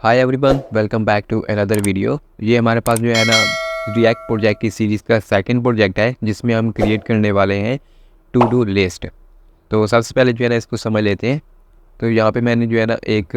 Hi everyone, welcome back to another video. ये हमारे पास जो है ना रिएक्ट प्रोजेक्ट की सीरीज़ का सेकंड प्रोजेक्ट है जिसमें हम क्रिएट करने वाले हैं टू डू लिस्ट। तो सबसे पहले जो है ना इसको समझ लेते हैं। तो यहाँ पे मैंने जो है ना एक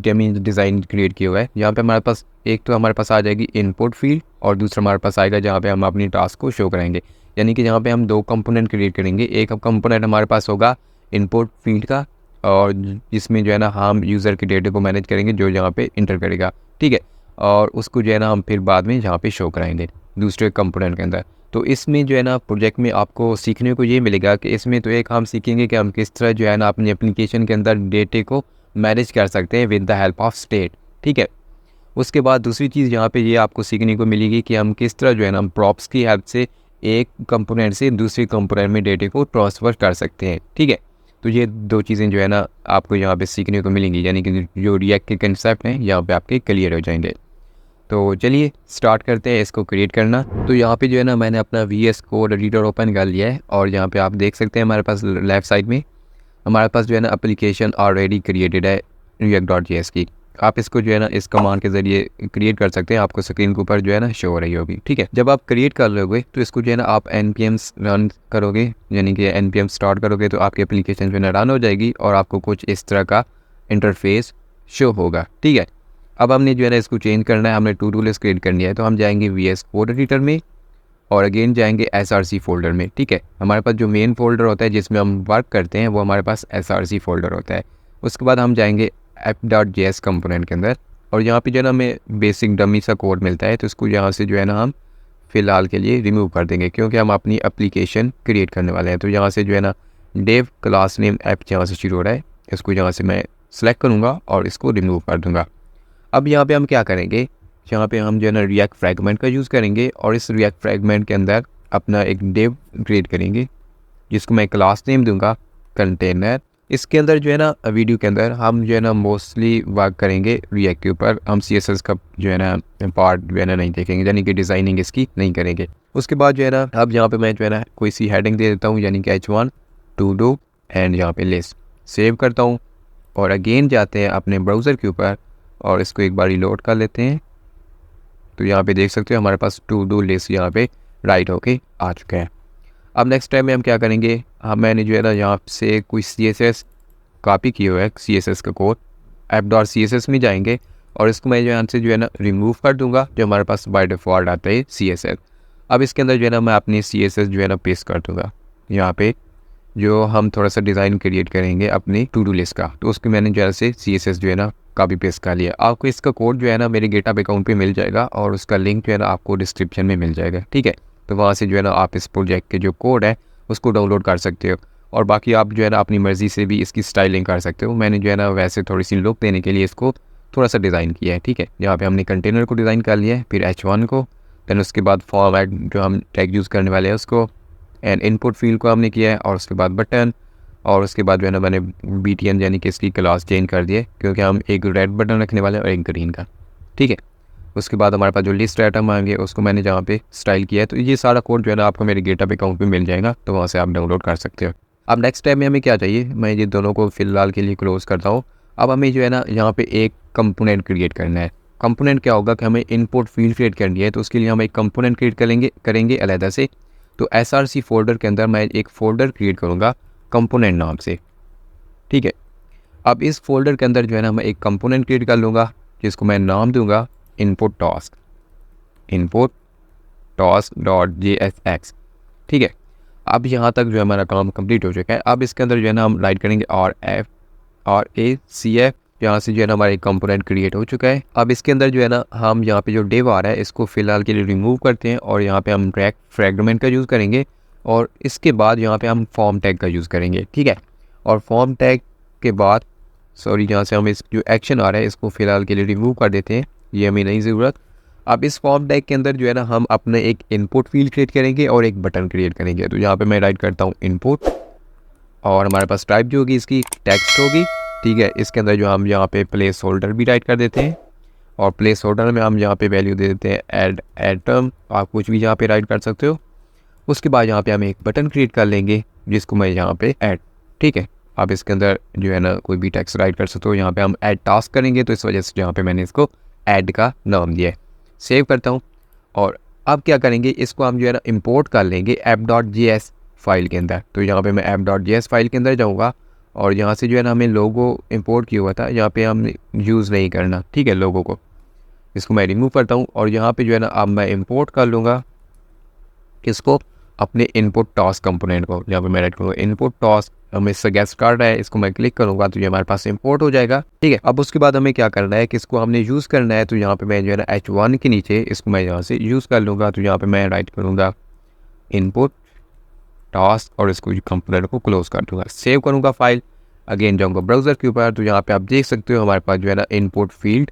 डमी डिज़ाइन क्रिएट किया हुआ है। यहाँ पे हमारे पास एक तो हमारे पास आ जाएगी इनपुट फील्ड और दूसरा हमारे पास आएगा जहाँ पे हम अपनी टास्क को शो करेंगे। यानी कि यहाँ पे हम दो कंपोनेंट क्रिएट करेंगे। एक कंपोनेंट हमारे पास होगा इनपुट फील्ड का और जिसमें जो है ना हम यूज़र के डेटे को मैनेज करेंगे जो यहाँ पे इंटर करेगा, ठीक है। और उसको जो है ना हम फिर बाद में यहाँ पे शो कराएंगे दूसरे कंपोनेंट के अंदर। तो इसमें जो है ना प्रोजेक्ट में आपको सीखने को ये मिलेगा कि इसमें तो एक हम सीखेंगे कि हम किस तरह जो है ना अपनी एप्लीकेशन के अंदर डेटे को मैनेज कर सकते हैं with the help of state, ठीक है। उसके बाद दूसरी चीज़ यहाँ पे ये आपको सीखने को मिलेगी कि हम किस तरह जो है ना हम प्रॉप्स की हेल्प से एक कंपोनेंट से दूसरे कंपोनेंट में डेटे को ट्रांसफ़र कर सकते हैं, ठीक है। तो ये दो चीज़ें जो है ना आपको यहाँ पे सीखने को मिलेंगी, यानी कि जो रिएक्ट के कंसेप्ट हैं यहाँ पे आपके क्लियर हो जाएंगे। तो चलिए स्टार्ट करते हैं इसको क्रिएट करना। तो यहाँ पे जो है ना मैंने अपना VS कोड एडिटर ओपन कर लिया है और यहाँ पे आप देख सकते हैं हमारे पास लेफ़्ट साइड में हमारे पास जो है ना एप्लीकेशन ऑलरेडी क्रिएटेड है react.js की। आप इसको जो है ना इस कमांड के ज़रिए क्रिएट कर सकते हैं। आपको स्क्रीन के ऊपर जो है ना शो हो रही होगी, ठीक है। जब आप क्रिएट कर लोगे तो इसको जो है ना आप npm रन करोगे, यानी कि npm स्टार्ट करोगे तो आपकी एप्लीकेशन जो है ना रन हो जाएगी और आपको कुछ इस तरह का इंटरफेस शो होगा, ठीक है। अब हमने जो है ना इसको चेंज करना है, हमने टू डू लिस्ट क्रिएट करनी है। तो हम जाएंगे VS कोड एडिटर में और अगेन जाएंगे SRC फोल्डर में, ठीक है। हमारे पास जो मेन फोल्डर होता है जिसमें हम वर्क करते हैं वो हमारे पास SRC फोल्डर होता है। उसके बाद हम जाएंगे app.js कंपोनेंट के अंदर और यहाँ पे जो है ना हमें बेसिक डमी सा कोड मिलता है। तो इसको यहाँ से जो है ना हम फ़िलहाल के लिए रिमूव कर देंगे क्योंकि हम अपनी एप्लीकेशन क्रिएट करने वाले हैं। तो यहाँ से जो है ना डेव क्लास नेम ऐप यहाँ से शुरू हो रहा है, इसको यहाँ से मैं सेलेक्ट करूँगा और इसको रिमूव कर दूँगा। अब यहाँ पे हम क्या करेंगे, यहाँ पे हम जो है ना रिएक्ट फ्रैगमेंट का यूज़ करेंगे और इस रिएक्ट फ्रैगमेंट के अंदर अपना एक डेव क्रिएट करेंगे जिसको मैं क्लास नेम दूंगा कंटेनर। इसके अंदर जो है ना वीडियो के अंदर हम जो है ना मोस्टली वर्क करेंगे रिएक्ट के ऊपर। हम CSS का जो है ना पार्ट जो है ना नहीं देखेंगे, यानी कि डिज़ाइनिंग इसकी नहीं करेंगे। उसके बाद जो है ना अब यहाँ पे मैं जो है ना कोई सी हेडिंग दे देता हूँ, यानी कि H1 टू डू एंड यहाँ पे लिस्ट सेव करता हूँ और अगेन जाते हैं अपने ब्राउज़र के ऊपर और इसको एक बार रिलोड कर लेते हैं। तो यहाँ पे देख सकते हो हमारे पास टू डू लिस्ट यहाँ पे राइट होके आ चुका है। अब नेक्स्ट टाइम में हम क्या करेंगे, मैंने जो है ना यहाँ से कोई CSS कॉपी किया हुआ है, CSS का कोड app.css में जाएंगे और इसको मैं यहाँ से जो है ना रिमूव कर दूंगा। जो हमारे पास बाय डिफ़ॉल्ट आता है CSS। अब इसके अंदर जो है ना मैं अपनी CSS जो है ना पेस्ट कर दूँगा यहाँ पे, जो हम थोड़ा सा डिज़ाइन क्रिएट करेंगे अपनी टू डू लिस्ट का। तो उसकी मैंने जो है से CSS जो है ना कॉपी पेस्ट कर लिया। आपको इसका कोड जो है ना मेरे गिटहब अकाउंट पे मिल जाएगा और उसका लिंक जो है ना आपको डिस्क्रिप्शन में मिल जाएगा, ठीक है। तो वहाँ से जो है ना आप इस प्रोजेक्ट के जो कोड है उसको डाउनलोड कर सकते हो और बाकी आप जो है ना अपनी मर्ज़ी से भी इसकी स्टाइलिंग कर सकते हो। मैंने जो है ना वैसे थोड़ी सी लुक देने के लिए इसको थोड़ा सा डिज़ाइन किया है, ठीक है। यहाँ पे हमने कंटेनर को डिज़ाइन कर लिया है, फिर H1 को, दैन उसके बाद फॉर्मेट जो हम टैग यूज़ करने वाले हैं उसको, एंड इनपुट फील्ड को हमने किया है और उसके बाद बटन और उसके बाद जो है ना मैंने BTN यानी कि इसकी क्लास चेंज कर दिए क्योंकि हम एक रेड बटन रखने वाले हैं और एक ग्रीन का, ठीक है। उसके बाद हमारे पास जो लिस्ट आइटम आएंगे उसको मैंने जहाँ पे स्टाइल किया है। तो ये सारा कोड जो है ना आपको मेरे गिटहब अकाउंट पे मिल जाएगा, तो वहाँ से आप डाउनलोड कर सकते हो। अब नेक्स्ट टाइम में हमें क्या चाहिए, मैं ये दोनों को फ़िलहाल के लिए क्लोज़ करता हूँ। अब हमें जो है ना यहाँ पे एक कंपोनेंट क्रिएट करना है। कंपोनेंट क्या होगा कि हमें इनपुट फील्ड क्रिएट करनी है, तो उसके लिए हम एक कंपोनेंट क्रिएट करेंगे अलहदा से। तो SRC फोल्डर के अंदर मैं एक फ़ोल्डर क्रिएट करूँगा कंपोनेंट नाम से, ठीक है। अब इस फोल्डर के अंदर जो है ना मैं एक कंपोनेंट क्रिएट कर लूँगा जिसको मैं नाम दूँगा इनपुट टास्क .jsx, ठीक है। अब यहाँ तक जो है हमारा काम कंप्लीट हो चुका है। अब इसके अंदर जो है ना हम राइट करेंगे RACF, यहाँ से जो है ना हमारा एक कंपोनेंट क्रिएट हो चुका है। अब इसके अंदर जो है ना हम यहाँ पे जो डिव आ रहा है इसको फ़िलहाल के लिए रिमूव करते हैं और यहाँ पे हम रिएक्ट फ्रैगमेंट का यूज़ करेंगे और इसके बाद यहाँ पे हम फॉर्म टैग का यूज़ करेंगे, ठीक है। और फॉर्म टैग के बाद यहाँ से हम इस जो एक्शन आ रहा है इसको फ़िलहाल के लिए रिमूव कर देते हैं, ये हमें नहीं ज़रूरत। अब इस फॉर्म टैग के अंदर जो है ना हम अपने एक इनपुट फील्ड क्रिएट करेंगे और एक बटन क्रिएट करेंगे। तो यहाँ पे मैं राइट करता हूँ इनपुट और हमारे पास टाइप जो होगी इसकी टेक्स्ट होगी, ठीक है। इसके अंदर जो हम यहाँ पे प्लेस होल्डर भी राइट कर देते हैं और प्लेस होल्डर में हम यहाँ पे वैल्यू दे देते हैं ऐड आइटम, आप कुछ भी यहाँ पे राइट कर सकते हो। उसके बाद यहाँ पे हम एक बटन क्रिएट कर लेंगे जिसको मैं यहाँ पे ऐड, ठीक है। आप इसके अंदर जो है ना कोई भी टेक्स्ट राइट कर सकते हो। यहाँ पे हम ऐड टास्क करेंगे तो इस वजह से यहाँ पे मैंने इसको ऐड का नाम दिया है। सेव करता हूँ और अब क्या करेंगे, इसको हम जो है ना इंपोर्ट कर लेंगे app.js फाइल के अंदर। तो यहाँ पे मैं app.js फाइल के अंदर जाऊँगा और यहाँ से जो है ना हमें लोगो इंपोर्ट किया हुआ था, यहाँ पे हम यूज़ नहीं करना, ठीक है। लोगो को इसको मैं रिमूव करता हूँ और यहाँ पे जो है ना अब मैं इंपोर्ट कर लूँगा किसको, अपने इनपुट टास्क कंपोनेंट को। यहाँ पे मैं राइट करूँगा इनपुट टास्क, हमें इससे गेस्ट कार्ड है, इसको मैं क्लिक करूँगा तो ये हमारे पास इंपोर्ट हो जाएगा, ठीक है। अब उसके बाद हमें क्या करना है कि इसको हमने यूज़ करना है। तो यहाँ पे मैं जो है ना H1 के नीचे इसको मैं यहाँ से यूज़ कर लूँगा। तो यहाँ पे मैं राइट करूँगा इनपुट टास्क और इसको कंपोनेंट को क्लोज कर दूँगा, सेव करूँगा फाइल। अगेन जाऊँगा ब्राउज़र के ऊपर, तो यहाँ पे आप देख सकते हो हमारे पास जो है ना इनपुट फील्ड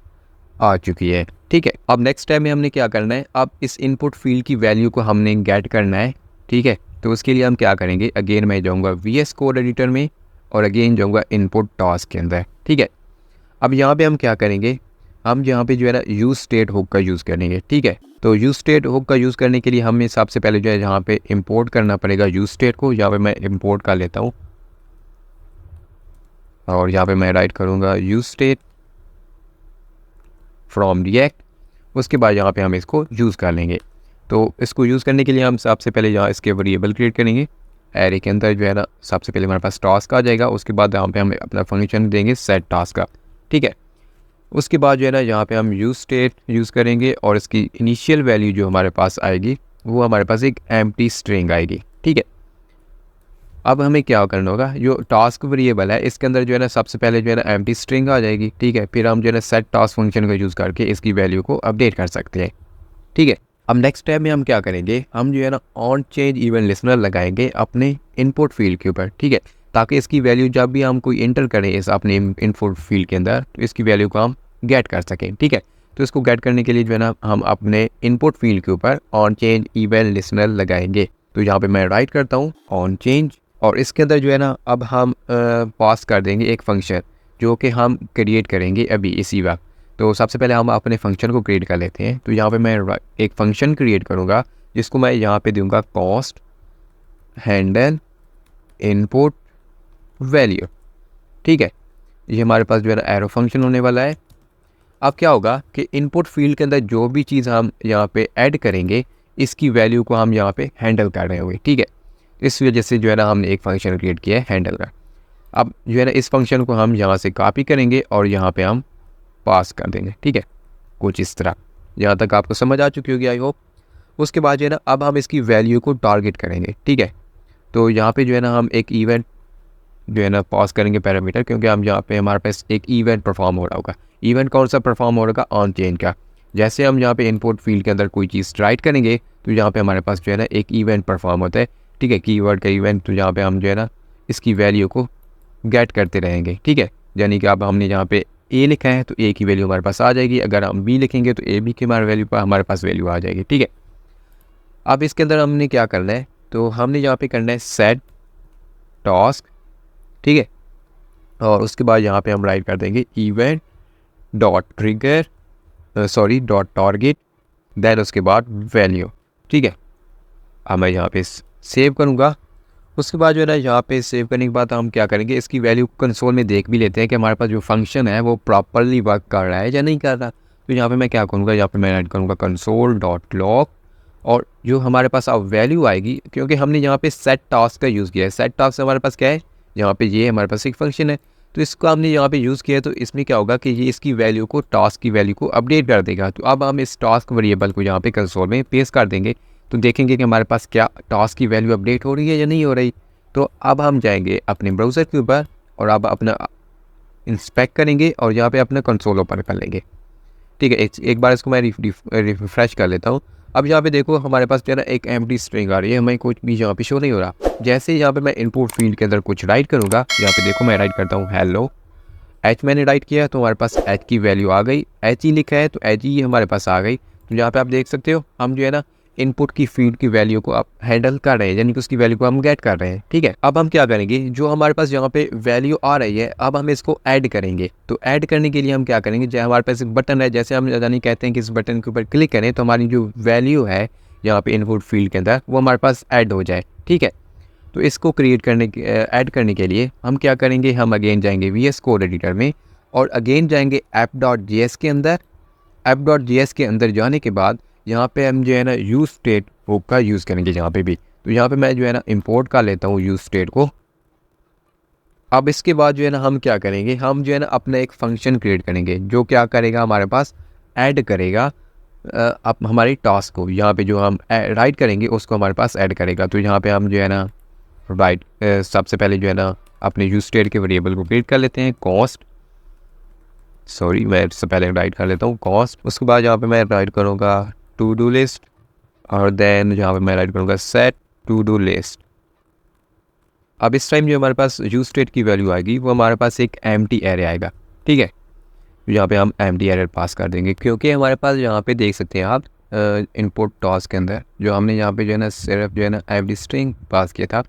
आ चुकी है, ठीक है। अब नेक्स्ट स्टेप में हमने क्या करना है, अब इस इनपुट फील्ड की वैल्यू को हमने गेट करना है, ठीक है। तो उसके लिए हम क्या करेंगे, अगेन मैं जाऊँगा VS कोड एडिटर में और अगेन जाऊँगा इनपुट टास्क के अंदर, ठीक है। अब यहाँ पे हम क्या करेंगे, हम यहाँ पे जो है ना यूज़ स्टेट हुक का यूज़ करेंगे, ठीक है। तो यूज़ स्टेट हुक का यूज़ करने के लिए हमें सबसे पहले जो है यहाँ पे इंपोर्ट करना पड़ेगा यूज़ स्टेट को। यहाँ पे मैं इंपोर्ट कर लेता हूँ और यहाँ पे मैं राइट करूँगा यूज़ स्टेट फ्रॉम रिएक्ट। उसके बाद यहाँ पे हम इसको यूज़ कर लेंगे। तो इसको यूज़ करने के लिए हम सबसे पहले यहाँ इसके वेरिएबल क्रिएट करेंगे। एरे के अंदर जो है ना सबसे पहले हमारे पास टास्क आ जाएगा, उसके बाद यहाँ पे हम अपना फंक्शन देंगे सेट टास्क का, ठीक है। उसके बाद जो है ना यहाँ पे हम यूज़ स्टेट यूज़ करेंगे और इसकी इनिशियल वैल्यू जो हमारे पास आएगी वो हमारे पास एक एम्प्टी स्ट्रिंग आएगी, ठीक है। अब हमें क्या करना होगा, जो टास्क वेरिएबल है इसके अंदर जो है ना सबसे पहले जो है ना एम्प्टी स्ट्रिंग आ जाएगी, ठीक है। फिर हम जो है ना सेट टास्क फंक्शन का यूज़ करके इसकी वैल्यू को अपडेट कर सकते हैं, ठीक है। अब नेक्स्ट स्टेप में हम क्या करेंगे, हम जो है ना ऑन चेंज इवेंट लिसनर लगाएंगे अपने इनपुट फील्ड के ऊपर, ठीक है, ताकि इसकी वैल्यू जब भी हम कोई इंटर करें इस अपने इनपुट फील्ड के अंदर तो इसकी वैल्यू को हम गेट कर सकें, ठीक है। तो इसको गेट करने के लिए जो है ना हम अपने इनपुट फील्ड के ऊपर ऑन चेंज इवेंट लिसनर लगाएंगे। तो यहाँ पे मैं राइट करता हूँ ऑन चेंज और इसके अंदर जो है ना अब हम पास कर देंगे एक फंक्शन जो कि हम क्रिएट करेंगे अभी इसी वक्त। तो सबसे पहले हम अपने फंक्शन को क्रिएट कर लेते हैं। तो यहाँ पे मैं एक फ़ंक्शन क्रिएट करूँगा जिसको मैं यहाँ पे दूंगा कॉस्ट हैंडल इनपुट वैल्यू, ठीक है। ये हमारे पास जो है ना एरो फंक्शन होने वाला है। अब क्या होगा कि इनपुट फील्ड के अंदर जो भी चीज़ हम यहाँ पे ऐड करेंगे इसकी वैल्यू को हम यहाँ पे हैंडल कर रहे होंगे, ठीक है। इस वजह से जो है ना हमने एक फ़ंक्शन क्रिएट किया है हैंडल का। अब जो है ना इस फंक्शन को हम यहाँ से कॉपी करेंगे और यहाँ पे हम पास कर देंगे, ठीक है, कुछ इस तरह। यहाँ तक आपको समझ आ चुकी होगी आई होप। उसके बाद जो है ना अब हम इसकी वैल्यू को टारगेट करेंगे, ठीक है। तो यहाँ पे जो है ना हम एक इवेंट जो है ना पास करेंगे पैरामीटर, क्योंकि हम यहाँ पे हमारे पास एक इवेंट परफॉर्म हो रहा होगा। इवेंट कौन सा परफॉर्म हो रहा होगा, ऑन चेंज का। जैसे हम यहाँ पे इनपुट फील्ड के अंदर कोई चीज़ राइट करेंगे तो यहाँ पे हमारे पास जो है ना एक इवेंट परफॉर्म होता है, ठीक है, कीवर्ड का इवेंट। तो यहाँ पे हम जो है ना इसकी वैल्यू को गेट करते रहेंगे, ठीक है। यानी कि अब हमने यहाँ पे ए लिखा है तो ए की वैल्यू हमारे पास आ जाएगी, अगर हम बी लिखेंगे तो ए बी की हमारे वैल्यू पर हमारे पास वैल्यू आ जाएगी, ठीक है। अब इसके अंदर हमने क्या करना है, तो हमने यहाँ पे करना है सेट टास्क, ठीक है। और उसके बाद यहाँ पे हम राइट कर देंगे event dot trigger dot target, then उसके बाद वैल्यू, ठीक है। अब मैं यहाँ पे सेव करूँगा। उसके बाद जो है ना यहाँ पे सेव करने के बाद हम क्या करेंगे, इसकी वैल्यू कंसोल में देख भी लेते हैं कि हमारे पास जो फंक्शन है वो प्रॉपरली वर्क कर रहा है या नहीं कर रहा। तो यहाँ पे मैं क्या करूँगा, यहाँ पे मैं ऐड करूँगा कंसोल डॉट लॉग और जो हमारे पास अब वैल्यू आएगी, क्योंकि हमने यहाँ पे सेट टास्क का यूज़ किया है। सेट टास्क हमारे पास क्या है, यहाँ पे ये हमारे पास एक फंक्शन है, तो इसको हमने यहाँ पे यूज़ किया है। तो इसमें क्या होगा कि ये इसकी वैल्यू को टास्क की वैल्यू को अपडेट कर देगा। तो अब हम इस टास्क वेरिएबल को यहाँ पे कंसोल में पेस्ट कर देंगे, तो देखेंगे कि हमारे पास क्या टास्क की वैल्यू अपडेट हो रही है या नहीं हो रही। तो अब हम जाएंगे अपने ब्राउज़र के ऊपर और अब अपना इंस्पेक्ट करेंगे और यहाँ पे अपना कंसोल ओपन कर लेंगे, ठीक है। एक बार इसको मैं रिफ्रेश कर लेता हूँ। अब यहाँ पे देखो हमारे पास जो है ना एक एम्प्टी स्ट्रिंग आ रही है, हमें कुछ भी यहाँ पे शो नहीं हो रहा। जैसे यहाँ पे मैं इनपुट फील्ड के अंदर कुछ राइट करूँगा, यहाँ पे देखो मैं राइट करता हूँ हेलो एच, मैंने राइट किया तो हमारे पास एच की वैल्यू आ गई। एच ही लिखा है तो एच ही हमारे पास आ गई। तो यहाँ पे आप देख सकते हो हम जो है ना इनपुट की फील्ड की वैल्यू को आप हैंडल कर रहे हैं, यानी कि उसकी वैल्यू को हम गेट कर रहे हैं, ठीक है। अब हम क्या करेंगे, जो हमारे पास यहाँ पे वैल्यू आ रही है अब हम इसको ऐड करेंगे। तो ऐड करने के लिए हम क्या करेंगे, जैसे हमारे पास एक बटन है, जैसे हम यानी कहते हैं कि इस बटन के ऊपर क्लिक करें तो हमारी जो वैल्यू है यहाँ पे इनपुट फील्ड के अंदर वो हमारे पास ऐड हो जाए, ठीक है। तो इसको क्रिएट करने के ऐड करने के लिए हम क्या करेंगे, हम अगेन जाएंगे VS कोड एडिटर में और अगेन जाएंगे app.js के अंदर। app.js के अंदर जाने के बाद यहाँ पे हम जो है ना यूज स्टेट हुक का यूज़ करेंगे यहाँ पे भी। तो यहाँ पे मैं जो है ना इंपोर्ट कर लेता हूँ यूज स्टेट को। अब इसके बाद जो है ना हम क्या करेंगे, हम जो है ना अपना एक फंक्शन क्रिएट करेंगे जो क्या करेगा, हमारे पास ऐड करेगा अब हमारी टास्क को। यहाँ पे जो हम राइट करेंगे उसको हमारे पास ऐड करेगा। तो यहाँ पे हम जो है ना राइट सबसे पहले जो है ना अपने यूज स्टेट के वेरिएबल को क्रिएट कर लेते हैं कॉस्ट। सॉरी, मैं इससे पहले राइट कर लेता हूँ कॉस्ट। उसके बाद यहाँ पे मैं राइट करूँगा टू डू लिस्ट और देन यहाँ पे मैं राइट करूँगा सेट टू डू लिस्ट। अब इस टाइम जो हमारे पास यूज स्टेट की वैल्यू आएगी वो हमारे पास एक एम्प्टी एरे आएगा, ठीक है। यहाँ पे हम एम्प्टी एरे पास कर देंगे क्योंकि हमारे पास यहाँ पे देख सकते हैं आप इनपुट टास्क के अंदर जो हमने यहाँ पे जो है ना सिर्फ जो है ना एवरी स्ट्रिंग पास किया था,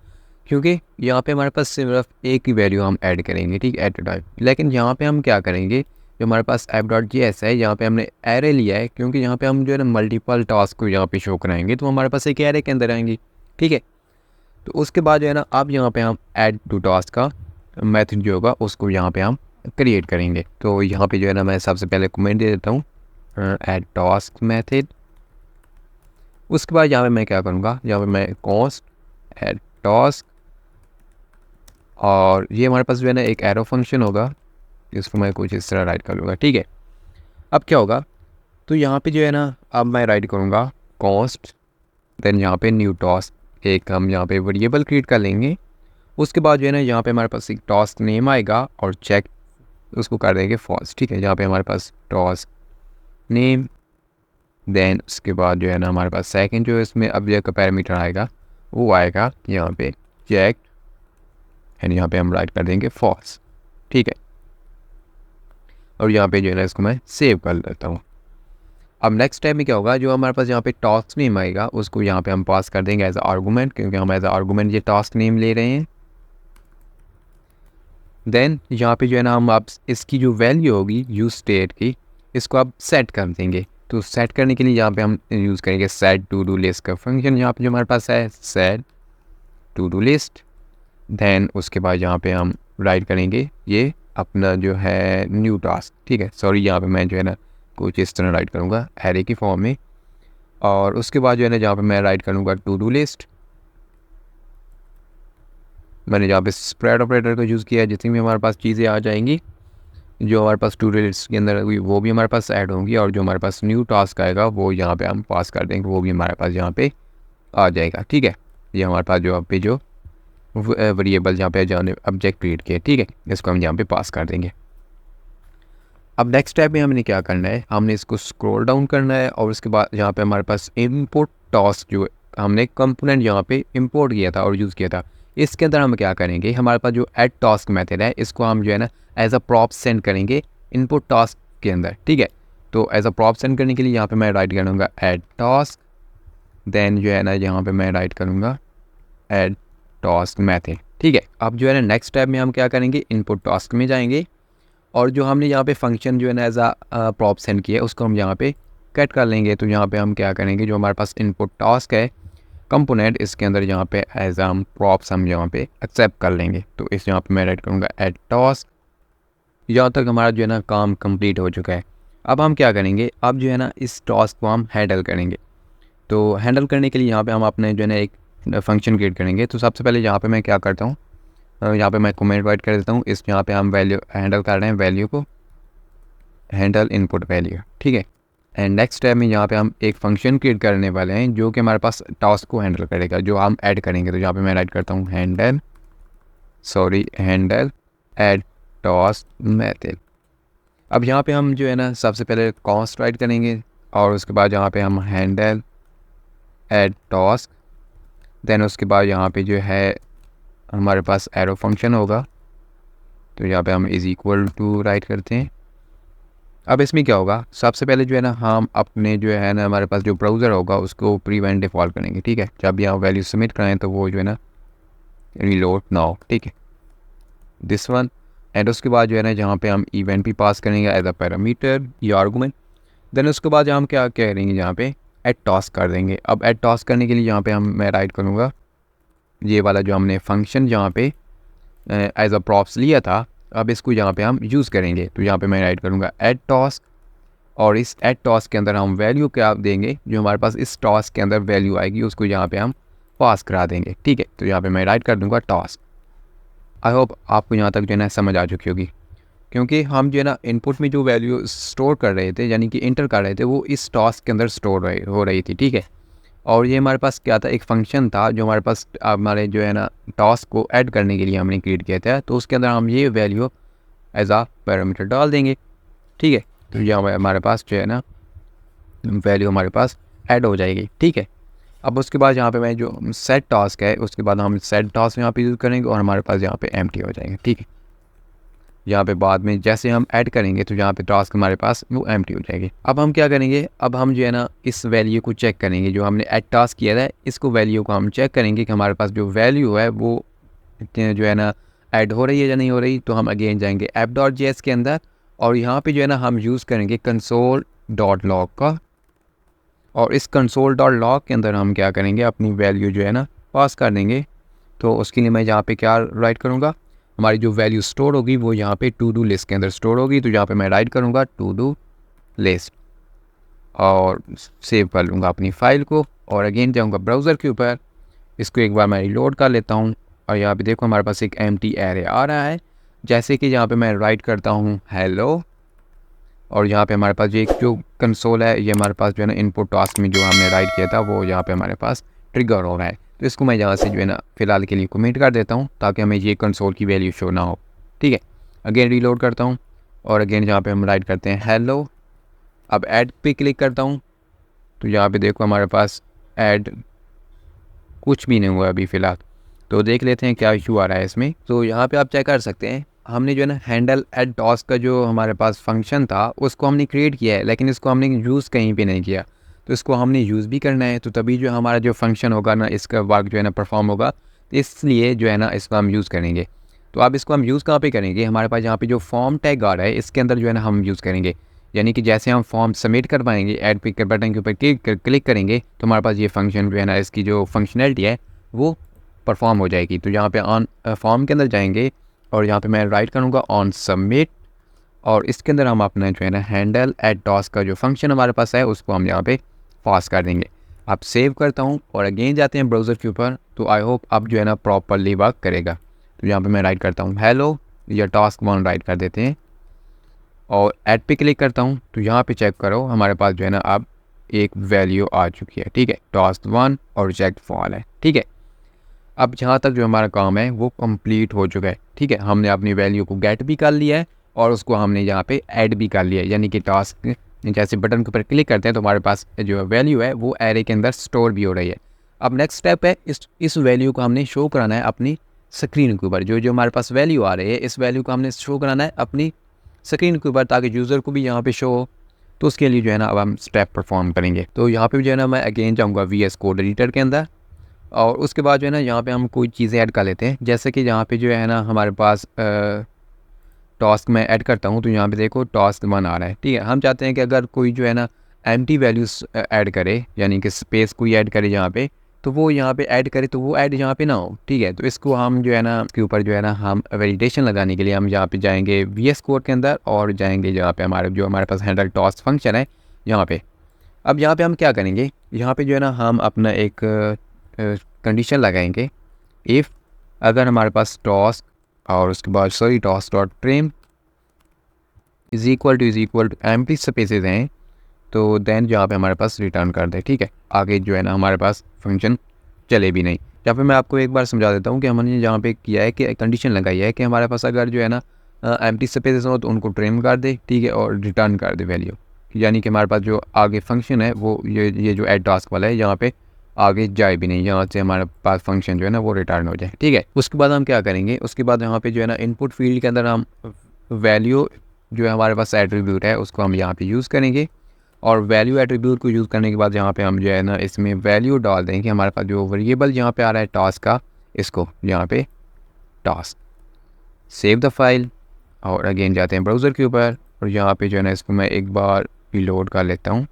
क्योंकि यहाँ पे हमारे पास सिर्फ एक ही वैल्यू हम ऐड करेंगे, ठीक, एट अ टाइम। लेकिन यहाँ पे हम क्या करेंगे, जो हमारे पास app.js है यहाँ पे हमने एरे लिया है क्योंकि यहाँ पे हम जो है ना मल्टीपल टास्क को यहाँ पे शो कराएंगे तो हमारे पास एक एरे के अंदर आएंगे, ठीक है। तो उसके बाद जो है ना अब यहाँ पे हम ऐड टू टास्क का मेथड जो होगा उसको यहाँ पे हम क्रिएट करेंगे। तो यहाँ पे जो है ना मैं सबसे पहले कमेंट दे देता हूँ ऐड टास्क मेथड। उसके बाद यहाँ पे मैं क्या करूँगा, यहाँ पे मैं कॉस्ट ऐड टास्क और ये हमारे पास जो है ना एक एरो फंक्शन होगा, इसको मैं कुछ इस तरह राइट कर लूँगा, ठीक है। अब क्या होगा, तो यहाँ पे जो है ना अब मैं राइट करूँगा कॉस्ट, देन यहाँ पे न्यू टास्क एक हम यहाँ पे वेरिएबल क्रिएट कर लेंगे। उसके बाद जो है ना यहाँ पे हमारे पास एक टास्क नेम आएगा और चेक उसको कर देंगे फॉल्स, ठीक है। यहाँ पे हमारे पास टास्क नेम, देन उसके बाद जो है ना हमारे पास सेकंड जो है इसमें ऑब्जेक्ट का पैरामीटर आएगा वो आएगा यहाँ पे चेक एंड यहाँ पे हम राइट कर देंगे फॉल्स, ठीक है। और यहाँ पे जो है ना इसको मैं सेव कर लेता हूँ। अब नेक्स्ट टाइम में क्या होगा, जो हमारे पास यहाँ पे टास्क नेम आएगा उसको यहाँ पे हम पास कर देंगे एज अ आर्गूमेंट, क्योंकि हम एज अ आर्गूमेंट ये टास्क नेम ले रहे हैं। देन यहाँ पे जो है ना हम अब इसकी जो वैल्यू होगी यूज स्टेट की इसको आप सेट कर देंगे। तो सेट करने के लिए यहाँ पे हम यूज़ करेंगे सेट टू डू लिस्ट का फंक्शन, यहाँ पे जो हमारे पास है set to do list. Then उसके बाद यहाँ पे हम राइट करेंगे ये अपना जो है न्यू टास्क, ठीक है। सॉरी, यहाँ पे मैं जो है ना कुछ इस तरह राइट करूँगा एरे की फॉर्म में। और उसके बाद जो है ना जहाँ पे मैं राइट करूँगा टू डू लिस्ट। मैंने जहाँ पे स्प्रेड ऑपरेटर को यूज़ किया है, जितनी भी हमारे पास चीज़ें आ जाएंगी जो हमारे पास टू डू लिस्ट के अंदर हुई वो भी हमारे पास ऐड होंगी और जो हमारे पास न्यू टास्क आएगा वो यहाँ पे हम पास कर देंगे, वो भी हमारे पास यहाँ पे आ जाएगा, ठीक है। ये हमारे पास जो पे जो वेरिएबल जहाँ पे जाने ऑब्जेक्ट क्रिएट किया, ठीक है, इसको हम यहाँ पे पास कर देंगे। अब नेक्स्ट स्टेप में हमने क्या करना है, हमने इसको स्क्रॉल डाउन करना है और उसके बाद यहाँ पे हमारे पास इंपोर्ट टास्क जो हमने कंपोनेंट यहाँ पे इंपोर्ट किया था और यूज़ किया था, इसके अंदर हम क्या करेंगे, हमारे पास जो ऐड टास्क मेथड है इसको हम जो है ना एज अ प्रॉप सेंड करेंगे इनपुट टास्क के अंदर, ठीक है। तो एज अ प्रॉप सेंड करने के लिए यहाँ पे मैं राइट करूँगा ऐड टास्क, देन जो है ना यहाँ पे मैं राइट करूँगा ऐड टास्क मेथड, ठीक है। अब जो है ना नेक्स्ट स्टेप में हम क्या करेंगे, इनपुट टास्क में जाएंगे और जो हमने यहाँ पे फंक्शन जो है ना एज अ प्रॉप सेंड किया है उसको हम यहाँ पे कट कर लेंगे। तो यहाँ पे हम क्या करेंगे, जो हमारे पास इनपुट टास्क है कंपोनेंट इसके अंदर यहाँ पे एज हम प्रॉप्स हम यहाँ पे एक्सेप्ट कर लेंगे। तो इस यहाँ पे मैं राइट करूँगा ऐड टास्क। यहाँ तक हमारा जो है ना काम कंप्लीट हो चुका है। अब हम क्या करेंगे, अब जो है ना इस टास्क को हम हैंडल करेंगे। तो हैंडल करने के लिए यहाँ पे हम अपने जो है ना एक फंक्शन क्रिएट करेंगे। तो सबसे पहले यहाँ पे मैं क्या करता हूँ, यहाँ पे मैं कमेंट राइट कर देता हूँ, इस यहाँ पे हम वैल्यू हैंडल कर रहे हैं, वैल्यू को हैंडल इनपुट वैल्यू, ठीक है। एंड नेक्स्ट स्टेप में यहाँ पे हम एक फंक्शन क्रिएट करने वाले हैं जो कि हमारे पास टास्क को हैंडल करेगा, जो हम ऐड करेंगे। तो यहाँ पे मैं राइट करता हूँ हैंडल ऐड टास्क मेथड। अब यहाँ पे हम जो है ना सबसे पहले कॉस्ट राइट करेंगे और उसके बाद यहाँ पे हम हैंडल ऐड टास्क, देन उसके बाद यहाँ पे जो है हमारे पास एरो फंक्शन होगा। तो यहाँ पे हम इज़ इक्वल टू राइट करते हैं। अब इसमें क्या होगा, सबसे पहले जो है ना हम अपने जो है ना हमारे पास जो ब्राउज़र होगा उसको प्रीवेंट डिफ़ॉल्ट करेंगे, ठीक है। जब यहाँ वैल्यू सबमिट कराएं तो वो जो है ना रीलोड नाउ, ठीक है, दिस वन। एंड उसके बाद जो है ना जहाँ पे हम इवेंट भी पास करेंगे एज अ पैरामीटर या आर्गूमेंट। देन उसके बाद हम क्या करेंगे, यहाँ पे ऐड टास्क कर देंगे। अब ऐड टास्क करने के लिए यहाँ पे मैं राइट करूँगा ये वाला जो हमने फंक्शन जहाँ पे एज अ प्रॉप्स लिया था, अब इसको यहाँ पे हम यूज़ करेंगे। तो यहाँ पे मैं राइट करूँगा ऐड टास्क, और इस ऐड टास्क के अंदर हम वैल्यू क्या देंगे, जो हमारे पास इस टास्क के अंदर वैल्यू आएगी उसको यहाँ पे हम पास करा देंगे। ठीक है, तो यहाँ पे मैं राइट कर दूँगा टास्क। आई होप आपको यहाँ तक जो है ना समझ आ चुकी होगी, क्योंकि हम जो है ना इनपुट में जो वैल्यू स्टोर कर रहे थे यानी कि इंटर कर रहे थे वो इस टास्क के अंदर स्टोर हो रही थी। ठीक है, और ये हमारे पास क्या था, एक फंक्शन था जो हमारे पास हमारे जो है ना टास्क को ऐड करने के लिए हमने क्रिएट किया था। तो उसके अंदर हम ये वैल्यू एज आ पैरामीटर डाल देंगे। ठीक है, तो यहाँ हमारे पास जो है ना वैल्यू हमारे पास ऐड हो जाएगी। ठीक है, अब उसके बाद यहाँ पे मैं जो सेट टास्क है उसके बाद हम सेट टास्क यहाँ पे यूज़ करेंगे और हमारे पास यहाँ पे एम्प्टी हो जाएंगे। ठीक है, यहाँ पे बाद में जैसे हम ऐड करेंगे तो यहाँ पे टास्क हमारे पास वो एम्प्टी हो जाएगी। अब हम क्या करेंगे, अब हम जो है ना इस वैल्यू को चेक करेंगे, जो हमने ऐड टास्क किया था इसको वैल्यू को हम चेक करेंगे कि हमारे पास जो वैल्यू है वो जो है ना ऐड हो रही है या नहीं हो रही। तो हम अगेन जाएंगे app.js के अंदर और यहाँ पे जो है ना हम यूज़ करेंगे console.log का, और इस console.log के अंदर हम क्या करेंगे, अपनी वैल्यू जो है ना पास कर देंगे। तो उसके लिए मैं यहाँ पे क्या राइट करूँगा, हमारी जो वैल्यू स्टोर होगी वो यहाँ पे टू डू लिस्ट के अंदर स्टोर होगी। तो यहाँ पे मैं राइट करूँगा टू डू लिस्ट और सेव कर लूँगा अपनी फ़ाइल को, और अगेन जाऊँगा ब्राउज़र के ऊपर, इसको एक बार मैं रिलोड कर लेता हूँ और यहाँ पे देखो हमारे पास एक एम्प्टी एरे आ रहा है। जैसे कि यहाँ पे मैं राइट करता हूँ हेलो, और यहाँ पे हमारे पास ये जो कंसोल है ये हमारे पास जो है ना इनपुट टास्क में जो हमने राइट किया था वो यहाँ पे हमारे पास ट्रिगर हो रहा है। तो इसको मैं यहाँ से जो है ना फ़िलहाल के लिए कमेंट कर देता हूँ ताकि हमें ये कंसोल की वैल्यू शो ना हो। ठीक है, अगेन रीलोड करता हूँ और अगेन यहाँ पे हम राइट करते हैं हेलो। अब ऐड पे क्लिक करता हूँ तो यहाँ पे देखो हमारे पास ऐड कुछ भी नहीं हुआ अभी फ़िलहाल। तो देख लेते हैं क्या इशू आ रहा है इसमें। तो यहाँ पे आप चेक कर सकते हैं, हमने जो है ना हैंडल ऐड टास्क का जो हमारे पास फंक्शन था उसको हमने क्रिएट किया है, लेकिन इसको हमने यूज़ कहीं पे नहीं किया। तो इसको हमने यूज़ भी करना है, तो तभी जो हमारा जो फंक्शन होगा ना इसका वर्क जो है ना परफॉर्म होगा। तो इसलिए जो है ना इसको हम यूज़ करेंगे। तो अब इसको हम यूज़ कहाँ पे करेंगे, हमारे पास यहाँ पे जो फॉर्म टैग आ रहा है इसके अंदर जो है ना हम यूज़ करेंगे। यानी कि जैसे हम फॉर्म सबमिट करवाएंगे, ऐड पिक बटन के ऊपर क्लिक करेंगे तो हमारे पास ये फंक्शन जो है ना इसकी जो फंक्शनैलिटी है वो परफॉर्म हो जाएगी। तो यहाँ पे ऑन फॉर्म के अंदर जाएंगे और यहाँ पे मैं राइट करूँगा ऑन सबमिट, और इसके अंदर हम अपना जो है ना हैंडल ऐड टास्क का जो फंक्शन हमारे पास है उसको हम यहाँ पे पास कर देंगे। अब सेव करता हूँ और अगेन जाते हैं ब्राउज़र के ऊपर। तो आई होप अब जो है ना प्रॉपरली वर्क करेगा। तो यहाँ पे मैं राइट करता हूँ हेलो या टास्क 1 राइट कर देते हैं और ऐड पे क्लिक करता हूँ। तो यहाँ पे चेक करो हमारे पास जो है ना अब एक वैल्यू आ चुकी है। ठीक है, टास्क 1 और रिजेक्ट फॉल है। ठीक है, अब जहाँ तक जो हमारा काम है वो कंप्लीट हो चुका है। ठीक है, हमने अपनी वैल्यू को गेट भी कर लिया है और उसको हमने यहाँ पे ऐड भी कर लिया है। यानी कि टास्क जैसे बटन के ऊपर क्लिक करते हैं तो हमारे पास जो वैल्यू है वो एरे के अंदर स्टोर भी हो रही है। अब नेक्स्ट स्टेप है इस वैल्यू को हमने शो कराना है अपनी स्क्रीन के ऊपर। जो हमारे पास वैल्यू आ रही है इस वैल्यू को हमने शो कराना है अपनी स्क्रीन के ऊपर ताकि यूज़र को भी यहाँ पे शो हो। तो उसके लिए जो है ना अब हम स्टेप परफॉर्म करेंगे। तो यहाँ पे जो है ना मैं अगेन जाऊँगा VS कोड एडिटर के अंदर, और उसके बाद जो है ना यहाँ पे हम कोई चीज़ें ऐड कर लेते हैं। जैसे कि यहाँ पे जो है ना हमारे पास टास्क में ऐड करता हूँ तो यहाँ पे देखो टास्क 1 आ रहा है। ठीक है, हम चाहते हैं कि अगर कोई जो है ना एम्प्टी वैल्यूज़ ऐड करे यानी कि स्पेस कोई ऐड करे यहाँ पे, तो वो यहाँ पे ऐड करे तो वो ऐड यहाँ पे ना हो। ठीक है, तो इसको हम जो है ना इसके ऊपर जो है ना हम वैलिडेशन लगाने के लिए हम यहाँ पे जाएंगे VS कोड के अंदर और जाएंगे यहाँ पे हमारे पास हैंडल टास्क फंक्शन है यहाँ पे। अब यहाँ पे हम क्या करेंगे, यहाँ पे जो है ना हम अपना एक कंडीशन लगाएंगे, इफ़ अगर हमारे पास टास्क और उसके बाद task dot trim is equal to empty spaces हैं तो देन यहाँ पे हमारे पास रिटर्न कर दे। ठीक है, आगे जो है ना हमारे पास फंक्शन चले भी नहीं। यहाँ पे मैं आपको एक बार समझा देता हूँ कि हमने यहाँ पे किया है कि कंडीशन लगाई है कि हमारे पास अगर जो है ना एम्प्टी स्पेसेस हो तो उनको ट्रिम कर दे। ठीक है, और रिटर्न कर दे वैल्यू, यानी कि हमारे पास जो आगे फंक्शन है वो ये जो ऐड टास्क वाला है यहाँ पे आगे जाए भी नहीं, यहाँ से हमारे पास फंक्शन जो है ना वो रिटर्न हो जाए। ठीक है, उसके बाद हम क्या करेंगे, उसके बाद यहाँ पे जो है ना इनपुट फील्ड के अंदर हम वैल्यू जो है हमारे पास एट्रीब्यूट है उसको हम यहाँ पे यूज़ करेंगे, और वैल्यू एट्रीब्यूट को यूज़ करने के बाद यहाँ पे हम जो है ना इसमें वैल्यू डाल देंगे। हमारे पास जो वेरिएबल यहाँ पे आ रहा है टास्क का, इसको यहाँ पे टास्क, सेव द फाइल और अगेन जाते हैं ब्राउज़र के ऊपर और यहाँ पे जो है ना इसको मैं एक बार रिलोड कर लेता हूँ।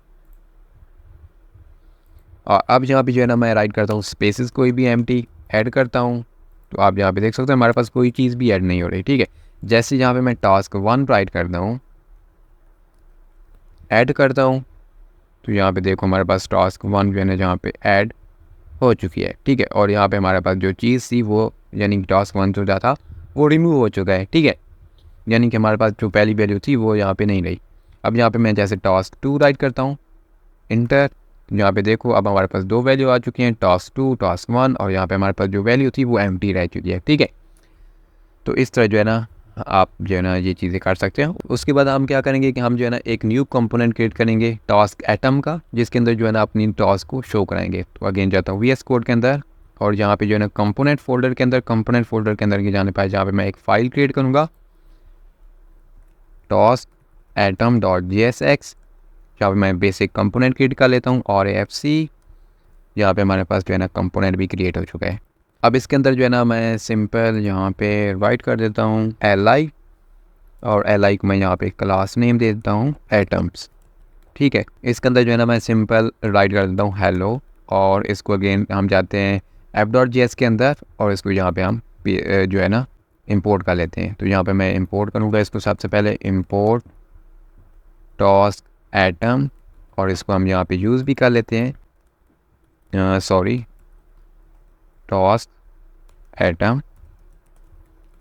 और अब यहाँ पे जो है ना मैं राइट करता हूँ स्पेसेस कोई भी एम्प्टी, ऐड करता हूँ तो आप यहाँ पे देख सकते हैं हमारे पास कोई चीज़ भी ऐड नहीं हो रही, ठीक है। जैसे यहाँ पे मैं टास्क 1 राइट करता हूँ, ऐड करता हूँ, तो यहाँ पे देखो हमारे पास टास्क 1 जो है ना जहाँ पे ऐड हो चुकी है, ठीक है। और यहाँ पे हमारे पास जो चीज़ थी वो यानी कि टास्क 1 जो था वो रिमूव हो चुका है, ठीक है। यानी कि हमारे पास जो पहली वैल्यू थी वो यहाँ पे नहीं रही। अब यहाँ पे मैं जैसे टास्क 2 राइट करता हूँ, इंटर, यहाँ पे देखो अब हमारे पास 2 वैल्यू आ चुकी हैं, टास्क 2 टास्क 1, और यहाँ पे हमारे पास जो वैल्यू थी वो एम्प्टी रह चुकी है, ठीक है। तो इस तरह जो है ना आप जो है ना ये चीज़ें कर सकते हैं। उसके बाद हम क्या करेंगे कि हम जो है ना एक न्यू कंपोनेंट क्रिएट करेंगे टास्क एटम का, जिसके अंदर जो है ना अपनी टास्क को शो कराएंगे। तो अगेन जाता हूँ VS कोड के अंदर, और यहाँ पे जो है ना कंपोनेंट फोल्डर के अंदर के जाने पाए जहाँ पे मैं एक फ़ाइल क्रिएट करूँगा टास्क atom.jsx, जहाँ पे मैं बेसिक कंपोनेंट क्रिएट कर लेता हूँ, और AFC, यहाँ पे हमारे पास जो है ना कंपोनेंट भी क्रिएट हो चुका है। अब इसके अंदर जो है ना मैं सिंपल यहाँ पे राइट कर देता हूँ li, और li को मैं यहाँ पे क्लास नेम दे देता हूँ एटम्स, ठीक है। इसके अंदर जो है ना मैं सिंपल राइट कर देता हूँ हेलो, और इसको अगेन हम जाते हैं app.js के अंदर, और इसको यहाँ पे हम जो है ना इंपोर्ट कर लेते हैं। तो यहाँ पे मैं इंपोर्ट करूँगा इसको, सबसे पहले इंपोर्ट टास्क एटम, और इसको हम यहाँ पे यूज़ भी कर लेते हैं, sorry task atom,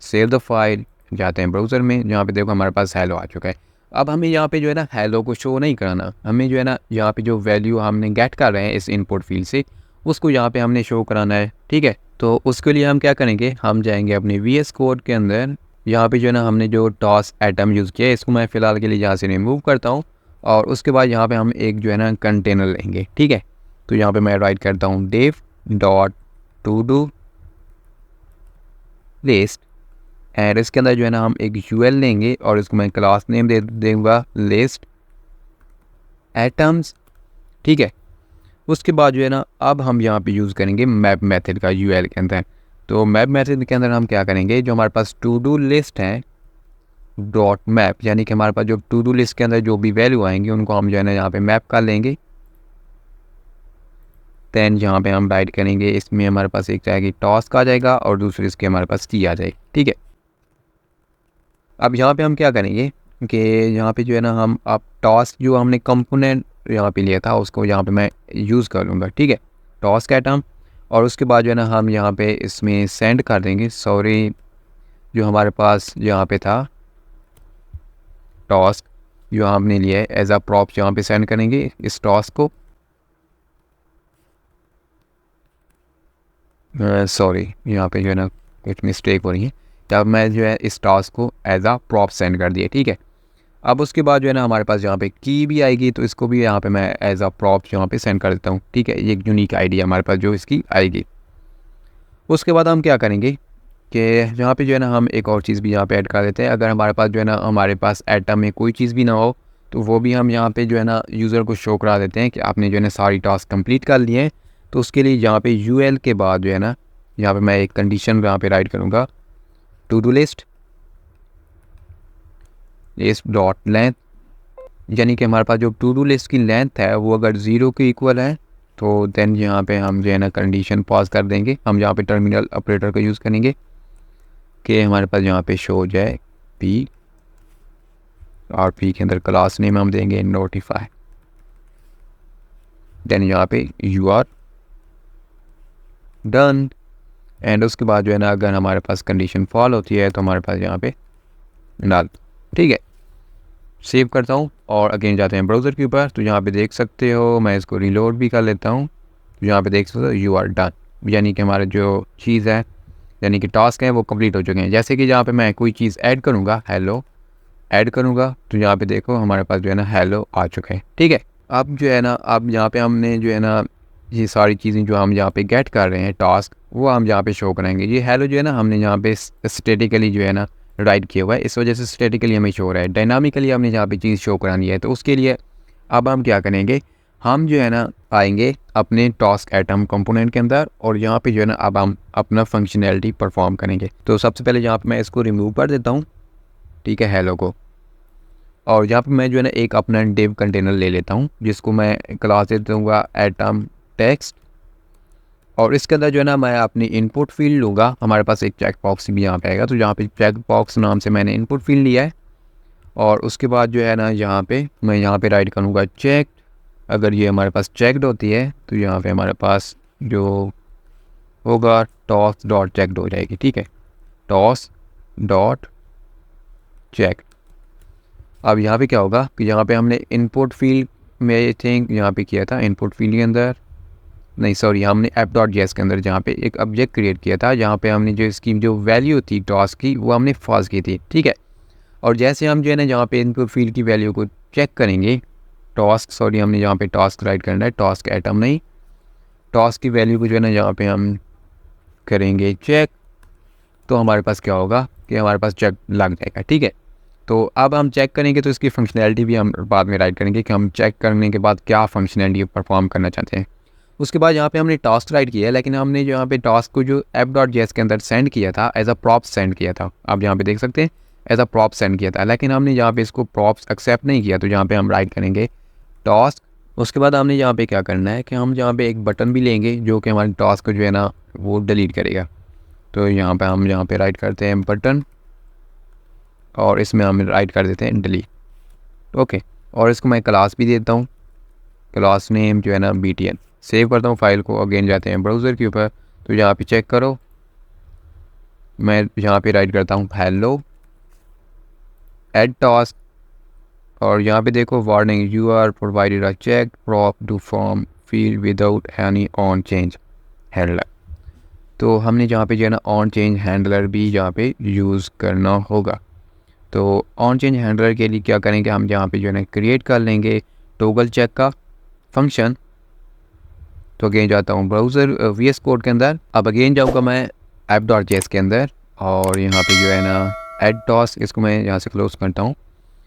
save the file, जाते हैं ब्राउज़र में, जहाँ पे देखो हमारे पास हेलो आ चुका है। अब हमें यहाँ पे जो है ना हेलो को शो नहीं कराना, हमें जो है ना यहाँ पे जो वैल्यू हमने गेट कर रहे हैं इस इनपुट फील्ड से उसको यहाँ पे हमने शो कराना है, ठीक है। तो उसके लिए हम क्या करेंगे, हम जाएंगे अपने VS कोड के अंदर, यहाँ पे जो है ना हमने जो टास्क एटम यूज़ किया है इसको मैं फ़िलहाल के लिए यहाँ से रिमूव करता हूँ, और उसके बाद यहाँ पे हम एक जो है ना कंटेनर लेंगे, ठीक है। तो यहाँ पे मैं राइट करता हूँ dev.todo लिस्ट, एंड इसके अंदर जो है ना हम एक UL लेंगे, और इसको मैं क्लास नेम दे दूँगा लिस्ट एटम्स, ठीक है। उसके बाद जो है ना अब हम यहाँ पे यूज़ करेंगे मैप मेथड का UL के अंदर। तो मैप मेथड के अंदर हम क्या करेंगे, जो हमारे पास टू डू लिस्ट है डॉट मैप, यानी कि हमारे पास जो टू डू लिस्ट के अंदर जो भी वैल्यू आएंगे उनको हम जो है ना यहाँ पे मैप कर लेंगे। दैन यहाँ पे हम राइट करेंगे, इसमें हमारे पास एक जाएगी टास्क आ जाएगा, और दूसरी इसके हमारे पास T आ जाएगी, ठीक है। अब यहाँ पे हम क्या करेंगे कि यहाँ पे जो है ना हम अब टास्क जो हमने कंपोनेंट यहाँ पे लिया था उसको यहाँ पे मैं यूज़ कर लूँगा, ठीक है, टास्क एटम। और उसके बाद जो है ना हम यहाँ पे इसमें सेंड कर देंगे, सॉरी जो हमारे पास यहाँ पे था टास्क जो हमने लिया है एज अ प्रॉप, यहाँ पे सेंड करेंगे इस टास्क को, सॉरी यहाँ पे जो है ना कुछ मिस्टेक हो रही है, तब मैं जो है इस टास्क को एज अ प्रॉप सेंड कर दिया, ठीक है। अब उसके बाद जो है ना हमारे पास यहाँ पे की भी आएगी, तो इसको भी यहाँ पे मैं एज अ प्रॉप यहाँ पे सेंड कर देता हूँ, ठीक है। ये एक यूनिक आईडी हमारे पास जो इसकी आएगी। उसके बाद हम क्या करेंगे कि यहाँ पे जो है ना हम एक और चीज़ भी यहाँ पे ऐड कर देते हैं। अगर हमारे पास जो है ना हमारे पास एटम में कोई चीज़ भी ना हो तो वो भी हम यहाँ पे जो है ना यूज़र को शो करा देते हैं कि आपने जो है ना सारी टास्क कंप्लीट कर लिए हैं। तो उसके लिए यहाँ पे UL के बाद जो है ना यहाँ पे मैं एक कंडीशन यहाँ पे राइट करूँगा to do list dot length, यानी कि हमारे पास जो टू डू लिस्ट की लेंथ है वो अगर 0 के इक्वल है तो देन यहाँ पे हम जो है ना कंडीशन पॉज कर देंगे। हम यहाँ पे टर्मिनल ऑपरेटर का यूज़ करेंगे कि हमारे पास यहाँ पे शो हो जाए P, और P के अंदर क्लास नेम हम देंगे नोटिफाई, देन यहाँ पे यू आर डन। एंड उसके बाद जो है ना अगर हमारे पास कंडीशन फॉल होती है तो हमारे पास यहाँ पे डाल, ठीक है। सेव करता हूँ और अगेन जाते हैं ब्राउज़र के ऊपर, तो यहाँ पे देख सकते हो मैं इसको रीलोड भी कर लेता हूँ। तो यहाँ पे देख सकते हो यू आर डन, यानी कि हमारा जो चीज़ है यानी कि टास्क है वो कंप्लीट हो चुके हैं। जैसे कि यहाँ पे मैं कोई चीज़ ऐड करूँगा, हेलो ऐड करूँगा, तो यहाँ पे देखो हमारे पास जो है ना हेलो आ चुका है, ठीक है। अब जो है ना अब यहाँ पे हमने जो है ना ये सारी चीज़ें जो हम यहाँ पे गेट कर रहे हैं टास्क वो हम यहाँ पे शो कराएंगे। ये हेलो जो है ना हमने यहाँ पे स्टेटिकली जो है ना राइट किया हुआ है, इस वजह से स्टेटिकली हमें शो हो रहा है। डायनामिकली हमने यहाँ पे चीज़ शो करानी है, तो उसके लिए अब हम क्या करेंगे, हम जो है ना आएंगे अपने टास्क एटम कंपोनेंट के अंदर, और यहाँ पे जो है ना अब हम अपना फंक्शनैलिटी परफॉर्म करेंगे। तो सबसे पहले यहाँ पे मैं इसको रिमूव कर देता हूँ, ठीक है, हेलो को। और यहाँ पे मैं जो है ना एक अपना डिव कंटेनर ले लेता हूँ जिसको मैं क्लास दे दूँगा एटम टेक्स्ट, और इसके अंदर जो है ना मैं अपनी इनपुट फील्ड लूँगा। हमारे पास एक चेक बॉक्स भी यहाँ पे आएगा, तो यहाँ पे चेक बॉक्स नाम से मैंने इनपुट फील्ड लिया है। और उसके बाद जो है ना यहाँ पे मैं यहाँ पे राइट करूँगा चेक। अगर ये हमारे पास चेकड होती है तो यहाँ पे हमारे पास जो होगा टॉस डॉट चेकड हो जाएगी, ठीक है, टॉस डॉट चेक। अब यहाँ पे क्या होगा कि यहाँ पे हमने इनपुट फील्ड में आई थिंक यहाँ पे किया था, इनपुट फील्ड के अंदर नहीं सॉरी, हमने ऐप डॉट जेएस के अंदर जहाँ पे एक ऑब्जेक्ट क्रिएट किया था, जहाँ पे हमने जो इसकी जो वैल्यू थी टॉस की वो हमने फॉल्स की थी, ठीक है। और जैसे हम जो है ना जहाँ पे इनपुट फील्ड की वैल्यू को चेक करेंगे, टॉस्क सॉरी हमने यहाँ पे टॉस्क राइट करना है, टॉस्क एटम नहीं, टॉस्क की वैल्यू को जो है ना यहाँ पे हम करेंगे चेक, तो हमारे पास क्या होगा कि हमारे पास चेक लग जाएगा, ठीक है। तो अब हम चेक करेंगे तो इसकी फंक्शनैलिटी भी हम बाद में राइट करेंगे कि हम चेक करने के बाद क्या फंक्शनैलिटी परफॉर्म करना चाहते हैं। उसके बाद यहाँ पे हमने टास्क राइट किया है, लेकिन हमने जो यहाँ पे टास्क को जो ऐप डॉट जेएस के अंदर सेंड किया था एज अ प्रॉप सेंड किया था, आप यहाँ पे देख सकते हैं एज अ प्रॉप सेंड किया था, लेकिन हमने यहाँ पे इसको प्रॉप्स एक्सेप्ट नहीं किया, तो यहाँ पे हम राइट करेंगे टास्क। उसके बाद हमने यहाँ पे क्या करना है कि हम यहाँ पे एक बटन भी लेंगे जो कि हमारे टास्क को जो है ना वो डिलीट करेगा। तो यहाँ पे हम यहाँ पे राइट करते हैं बटन और इसमें हम राइट कर देते हैं डिलीट, ओके। और इसको मैं क्लास भी देता हूँ, क्लास नेम जो है ना btn। सेव करता हूँ फाइल को, अगेन जाते हैं ब्राउज़र के ऊपर, तो यहाँ पे चेक करो, मैं यहाँ पे राइट करता हूँ हेलो एड टास्क। और यहाँ पे देखो warning, you are provided a check prop to form field without any on change handler. तो हमने जहाँ पे जो है ना ऑन चेंज हैंडलर भी यहाँ पे यूज़ करना होगा। तो ऑन चेंज हैंडलर के लिए क्या करेंगे, हम यहाँ पे जो है ना क्रिएट कर लेंगे टोगल चेक का फंक्शन। तो अगेन जाता हूँ ब्राउज़र VS कोड के अंदर, अब अगेन जाऊँगा मैं ऐप डॉट जेएस के अंदर, और यहाँ पे जो है ना एड टास्क, इसको मैं यहाँ से क्लोज करता हूँ।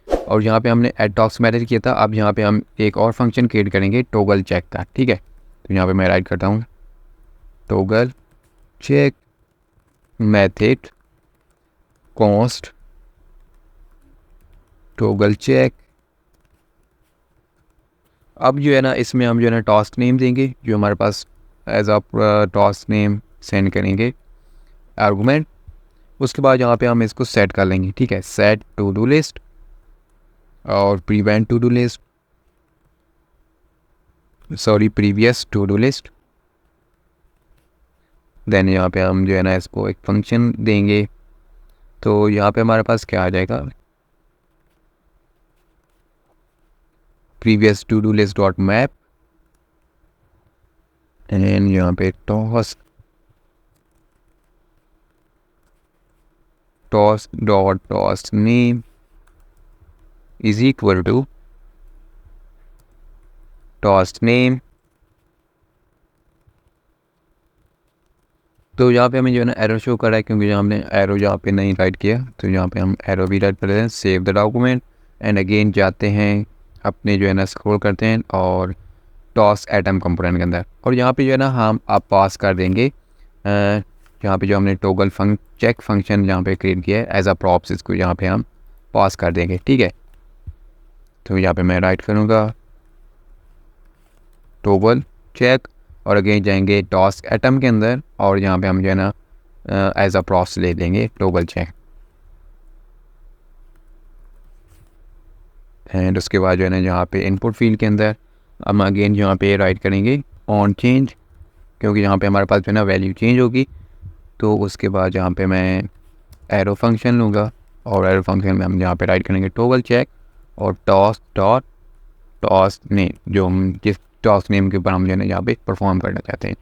और यहाँ पे हमने एड टास्क मैथड किया था, अब यहाँ पे हम एक और फंक्शन क्रिएट करेंगे टोगल चेक का, ठीक है। तो यहाँ पे मैं राइट करता हूँ toggle check method const toggle check. अब जो है ना इसमें हम जो है ना टास्क नेम देंगे, जो हमारे पास as a task name send करेंगे आर्गूमेंट। उसके बाद यहाँ पे हम इसको सेट कर लेंगे, ठीक है, सेट टू डू लिस्ट और prevent to do list, sorry previous to do list. Then यहाँ पे हम जो है ना इसको एक फंक्शन देंगे, तो यहाँ पे हमारे पास क्या आ जाएगा, previous to do list dot map, and यहाँ पे task dot task name is equal to task name. तो यहाँ पे हमें जो है ना एरो शो कर रहा है, क्योंकि यहाँ हमने एरो यहाँ पे नहीं राइट किया, तो यहाँ पे हम एरो भी राइट कर देते हैं, save the document and again जाते हैं अपने जो है ना स्क्रॉल करते हैं और टास्क एटम कंपोनेंट के अंदर, और यहाँ पे जो है ना हम आप पास कर देंगे यहाँ पे जो हमने टोगल चेक फंक्शन यहाँ पे क्रिएट किया है एज अ प्रॉप्स, इसको यहाँ पे हम पास कर देंगे, ठीक है। तो यहाँ पे मैं राइट करूँगा टोगल चेक और अगेन जाएंगे टास्क एटम के अंदर, और यहाँ पे हम जो है ना एज अ प्रॉप्स ले लेंगे टोगल चेक। एंड उसके बाद जो है ना यहाँ पे इनपुट फील्ड के अंदर हम अगेन यहाँ पे राइट करेंगे ऑन चेंज, क्योंकि यहाँ पे हमारे पास जो है ना वैल्यू चेंज होगी। तो उसके बाद यहाँ पे मैं एरो फंक्शन लूँगा, और एरो फंक्शन में हम यहाँ पे राइट करेंगे टोगल चेक और टास्क डॉट टास्क नेम, जो हम जिस टास्क नेम के ऊपर हम जो है ना यहाँ पे परफॉर्म करना चाहते हैं।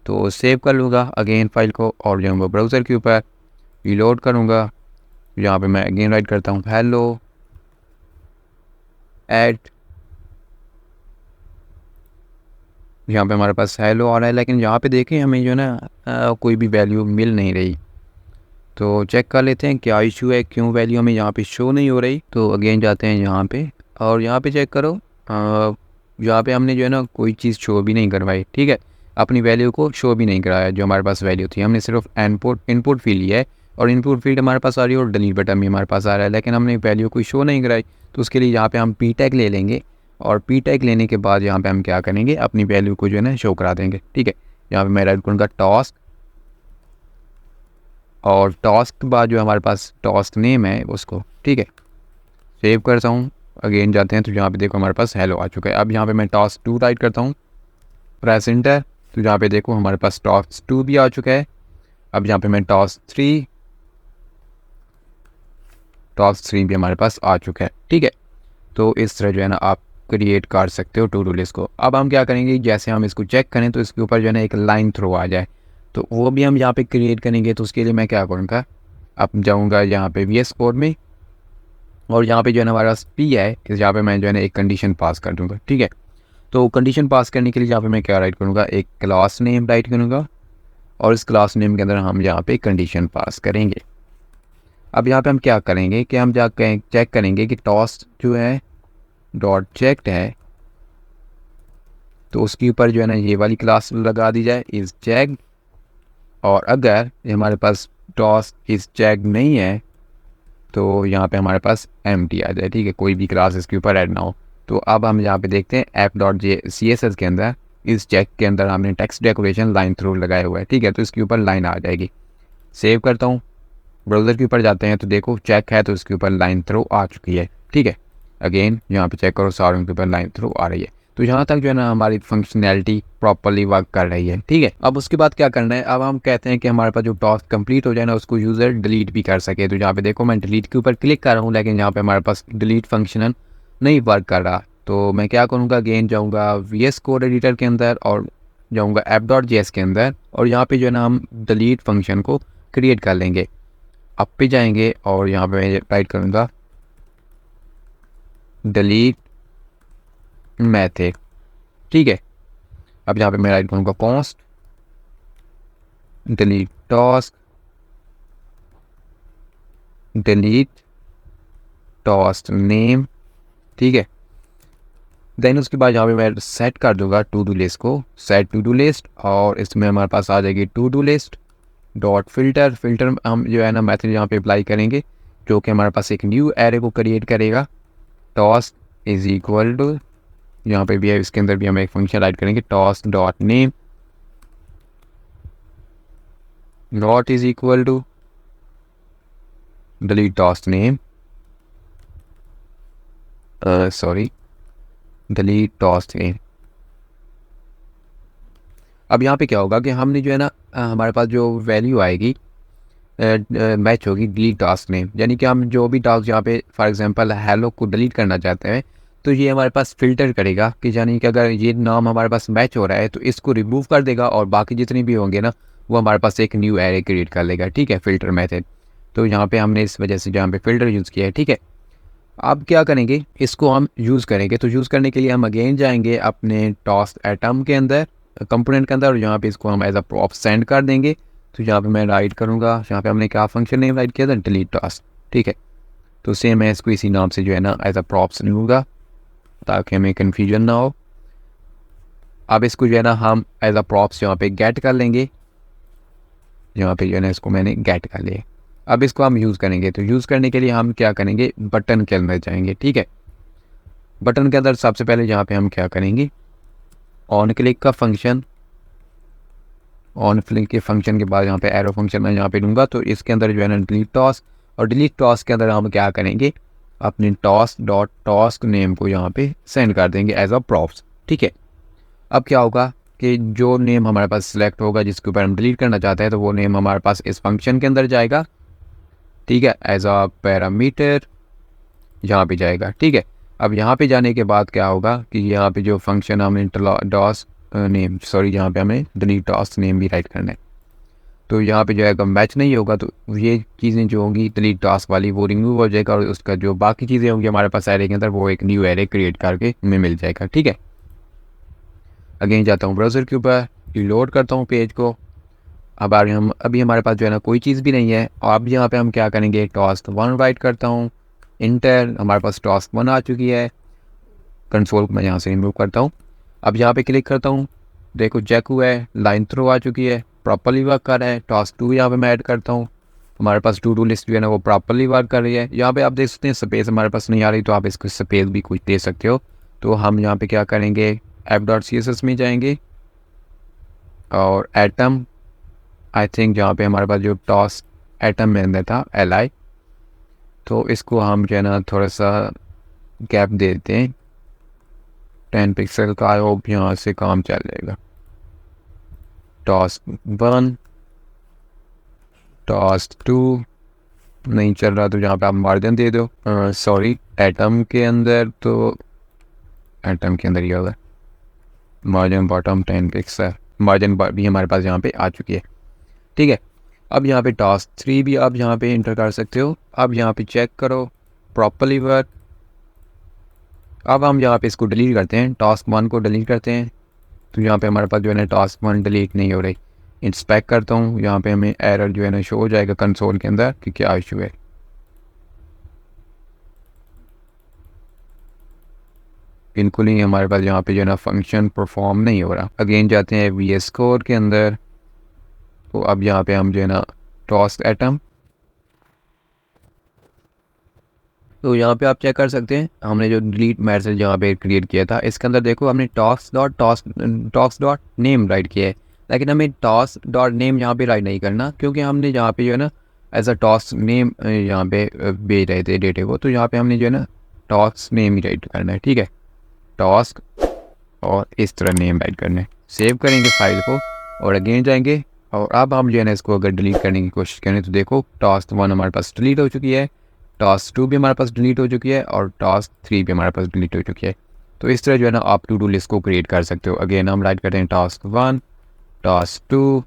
तो सेव कर लूँगा अगेन फाइल को, और जो है ब्राउज़र के ऊपर रीलोड करूँगा। यहाँ पे मैं अगेन राइट करता हूँ हेलो एट, यहाँ पे हमारे पास हेलो आ रहा है, लेकिन यहाँ पे देखें हमें जो है ना कोई भी वैल्यू मिल नहीं रही। तो चेक कर लेते हैं क्या इशू है, क्यों वैल्यू हमें यहाँ पे शो नहीं हो रही। तो अगेन जाते हैं यहाँ पे, और यहाँ पे चेक करो, यहाँ पे हमने जो है ना कोई चीज़ शो भी नहीं करवाई, ठीक है, अपनी वैल्यू को शो भी नहीं कराया। जो हमारे पास वैल्यू थी हमने सिर्फ इनपुट फील्ड लिया है, और इनपुट फील्ड हमारे पास आ रही है और डिलीट बटन भी हमारे पास आ रहा है, लेकिन हमने वैल्यू कोई शो नहीं कराई। तो उसके लिए यहाँ पे हम पी टैग ले लेंगे, और पी टैग लेने के बाद यहाँ पे हम क्या करेंगे, अपनी वैल्यू को जो है ना शो करा देंगे, ठीक है। यहाँ पे मैं राइट करूँगा टास्क, और टास्क के बाद जो हमारे पास टास्क नेम है उसको, ठीक है, सेव करता हूँ। अगेन जाते हैं तो यहाँ पे देखो हमारे पास हेलो आ चुका है। अब यहाँ पे मैं टास्क 2 राइट करता हूँ, प्रेस एंटर, तो यहाँ पे देखो हमारे पास टास्क 2 भी आ चुका है। अब यहाँ पे मैं टास्क 3 भी हमारे पास आ चुका है, ठीक है। तो इस तरह जो है ना आप क्रिएट कर सकते हो टू डू लिस्ट को। अब हम क्या करेंगे, जैसे हम इसको चेक करें तो इसके ऊपर जो है ना एक लाइन थ्रो आ जाए, तो वो भी हम यहाँ पे क्रिएट करेंगे। तो उसके लिए मैं क्या करूँगा, अब जाऊँगा यहाँ पे VS कोड में, और यहाँ पे जो है ना हमारा P है, यहाँ पे मैं जो है ना एक कंडीशन पास कर दूँगा, ठीक है। तो कंडीशन पास करने के लिए यहाँ पे मैं क्या राइट करूँगा, एक क्लास नेम राइट करूँगा, और इस क्लास नेम के अंदर हम यहाँ पे कंडीशन पास करेंगे। अब यहाँ पे हम क्या करेंगे कि हम जाकर चेक करेंगे कि टॉस जो है डॉट चेक्ड है, तो उसके ऊपर जो है ना ये वाली क्लास लगा दी जाए, इज़ चेक्ड। और अगर हमारे पास टॉस इज़ चेक्ड नहीं है तो यहाँ पे हमारे पास एम्प्टी आ जाए, ठीक है, कोई भी क्लास इसके ऊपर ऐड ना हो। तो अब हम यहाँ पे देखते हैं app.css के अंदर इस चेक के अंदर हमने टेक्स्ट डेकोरेशन लाइन थ्रू लगाया हुआ है, ठीक है, तो इसके ऊपर लाइन आ जाएगी। सेव करता हूँ, ब्राउज़र के ऊपर जाते हैं तो देखो चेक है तो इसके ऊपर लाइन थ्रू आ चुकी है, ठीक है। अगेन यहाँ पे चेक करो, सारों के ऊपर लाइन थ्रू आ रही है। तो यहाँ तक जो है ना हमारी फंक्शनैलिटी प्रॉपर्ली वर्क कर रही है, ठीक है। अब उसके बाद क्या करना है, अब हम कहते हैं कि हमारे पास जो टास्क कंप्लीट हो जाए ना उसको यूज़र डिलीट भी कर सके। तो यहाँ पे देखो मैं डिलीट के ऊपर क्लिक कर रहा हूँ, लेकिन यहाँ पे हमारे पास डिलीट फंक्शन नहीं वर्क कर रहा। तो मैं क्या करूँगा, अगेन जाऊँगा VS कोड एडिटर के अंदर और जाऊँगा app.js के अंदर, और यहाँ पे जो है ना हम डिलीट फंक्शन को क्रिएट कर लेंगे। अब पे जाएंगे और यहाँ पे मैं टाइप करूँगा डिलीट मैथड, ठीक है। अब यहाँ पे मैं राइट करूँगा const delete task delete task name, ठीक है। देन उसके बाद यहाँ पे मैं सेट कर दूंगा टू डू लिस्ट को, सेट टू डू लिस्ट, और इसमें हमारे पास आ जाएगी to do list dot filter. Filter हम जो है ना मैथड यहाँ पे अप्लाई करेंगे, जो कि हमारे पास एक न्यू एरे को क्रिएट करेगा। टास्क इज इक्वल टू, यहाँ पे भी है, इसके अंदर भी हम एक फंक्शन ऐड करेंगे, task dot name not is equal to delete task name, sorry delete task name. अब यहाँ पे क्या होगा कि हमने जो है ना हमारे पास जो वैल्यू आएगी मैच होगी डिलीट टास्क नेम, यानी कि हम जो भी टास्क यहाँ पे फॉर एग्जांपल हेलो को डिलीट करना चाहते हैं तो ये हमारे पास फ़िल्टर करेगा कि यानी कि अगर ये नाम हमारे पास मैच हो रहा है तो इसको रिमूव कर देगा, और बाकी जितने भी होंगे ना वो हमारे पास एक न्यू एरे क्रिएट कर लेगा, ठीक है, फ़िल्टर मेथड। तो यहाँ पे हमने इस वजह से जहाँ पे फ़िल्टर यूज़ किया है, ठीक है। अब क्या करेंगे, इसको हम यूज़ करेंगे। तो यूज़ करने के लिए हम अगेन जाएंगे अपने टास्क एटम के अंदर, कंपोनेंट के अंदर, और यहाँ पे इसको हम एज अ प्रॉप सेंड कर देंगे। तो यहाँ पे मैं राइट करूँगा, यहाँ पे हमने क्या फंक्शन नेम राइट किया था, डिलीट टास्क, ठीक है। तो सेम मैं इसको इसी नाम से जो है ना एज अ प्रॉप्स लूँगा ताकि हमें कन्फ्यूजन ना हो। अब इसको जो है ना हम एज अ प्रॉप्स यहाँ पे गेट कर लेंगे, यहाँ पे जो है ना इसको मैंने गेट कर लिया। अब इसको हम यूज़ करेंगे, तो यूज़ करने के लिए हम क्या करेंगे, बटन के अंदर जाएंगे, ठीक है। बटन के अंदर सबसे पहले यहाँ पे हम क्या करेंगे, ऑन क्लिक का फंक्शन, ऑन क्लिक के फंक्शन के बाद यहाँ पे एरो फंक्शन मैं यहाँ पे लूँगा। तो इसके अंदर जो है ना डिलीट टास्क, और डिलीट टास्क के अंदर हम क्या करेंगे, अपने टास्क डॉट टास्क नेम को यहाँ पे सेंड कर देंगे एज अ प्रॉप्स, ठीक है। अब क्या होगा कि जो नेम हमारे पास सिलेक्ट होगा जिसके ऊपर हम डिलीट करना चाहते हैं, तो वो नेम हमारे पास इस फंक्शन के अंदर जाएगा, ठीक है, एज अ पैरामीटर यहाँ पे जाएगा, ठीक है। अब यहाँ पे जाने के बाद क्या होगा कि यहाँ पे जो फंक्शन हमें टास्क नेम, सॉरी यहाँ पे हमें डिलीट टास्क नेम भी राइट करना है। तो यहाँ पे जो है मैच नहीं होगा तो ये चीज़ें जो होंगी डिलीट टास्क वाली वो रिमूव हो जाएगा, और उसका जो बाकी चीज़ें होंगी हमारे पास एरे के अंदर वो एक न्यू एरे क्रिएट करके हमें मिल जाएगा, ठीक है। अगेन जाता हूँ ब्राउज़र के ऊपर, रिलोड करता हूँ पेज को। अब अभी हमारे पास जो है ना कोई चीज़ भी नहीं है। और अब यहाँ पे हम क्या करेंगे, टास्क 1 राइट करता हूँ, इंटर, हमारे पास टास्क 1 आ चुकी है। कंसोल को मैं यहाँ से रिमूव करता हूँ। अब यहाँ पे क्लिक करता हूँ, देखो चेक हुआ है, लाइन थ्रो आ चुकी है, प्रॉपर्ली वर्क कर रहा है। टास्क 2 यहाँ पे मैं ऐड करता हूँ, हमारे पास टू डू लिस्ट जो है ना वो प्रॉपर्ली वर्क कर रही है। यहाँ पे आप देख सकते हैं स्पेस हमारे पास नहीं आ रही, तो आप इसको स्पेस भी कुछ दे सकते हो। तो हम यहाँ पे क्या करेंगे, app.css में जाएंगे, और एटम आई थिंक जहाँ पे हमारे पास जो टॉस एटम में अंदर था li, तो इसको हम जो है ना थोड़ा सा गैप देते हैं 10 पिक्सल का। आई होप यहाँ से काम चल जाएगा। टॉस 1, टॉस 2 नहीं चल रहा तो यहाँ पे आप मार्जिन दे दो। सॉरी एटम के अंदर, तो एटम के अंदर ये होगा मार्जिन बॉटम 10 पिक्सल। मार्जिन भी हमारे पास यहाँ पे आ चुकी है, ठीक है। अब यहाँ पे टास्क 3 भी आप यहाँ पे इंटर कर सकते हो। अब यहाँ पे चेक करो प्रॉपरली वर्क। अब हम यहाँ पे इसको डिलीट करते हैं, टास्क 1 को डिलीट करते हैं। तो यहाँ पे हमारे पास जो है ना टास्क 1 डिलीट नहीं हो रही। इंस्पेक्ट करता हूँ, यहाँ पे हमें एरर जो है ना शो हो जाएगा कंसोल के अंदर कि क्या इशू है। बिल्कुल ही हमारे पास यहाँ पे जो है ना फंक्शन परफॉर्म नहीं हो रहा। अगेन जाते हैं VS कोड के अंदर। तो अब यहाँ पे हम जो है ना टास्क एटम, तो यहाँ पे आप चेक कर सकते हैं हमने जो डिलीट मैसेज यहाँ पे क्रिएट किया था, इसके अंदर देखो हमने टॉक्स डॉट नेम राइट किया है, लेकिन हमें टॉक्स डॉट नेम यहाँ पे राइट नहीं करना, क्योंकि हमने यहाँ पे जो है ना एज अ टॉक्स नेम यहाँ पे भेज रहे थे डेटे को। तो यहाँ पे हमने जो है ना टॉक्स नेम ही राइट करना है, ठीक है। टास्क और इस तरह नेम राइट करना है। सेव करेंगे फाइल को और अगेन जाएंगे। और अब हम जो है ना इसको अगर डिलीट करने की कोशिश करें तो देखो टास्क 1 हमारे पास डिलीट हो चुकी है, टास्क 2 भी हमारे पास डिलीट हो चुकी है और टास्क 3 भी हमारे पास डिलीट हो चुकी है। तो इस तरह जो है ना आप टू डू लिस्ट को क्रिएट कर सकते हो। अगेन हम राइट करते हैं टास्क 1, टास्क 2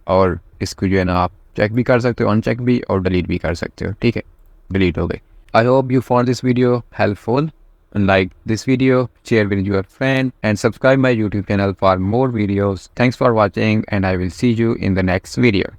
और इसको जो है ना आप चेक भी कर सकते हो, अनचेक भी और डिलीट भी कर सकते हो, ठीक है। डिलीट हो गई। I hope you found this video helpful. Like this video, share with your friend and subscribe my YouTube channel for more videos. Thanks for watching and I will see you in the next video.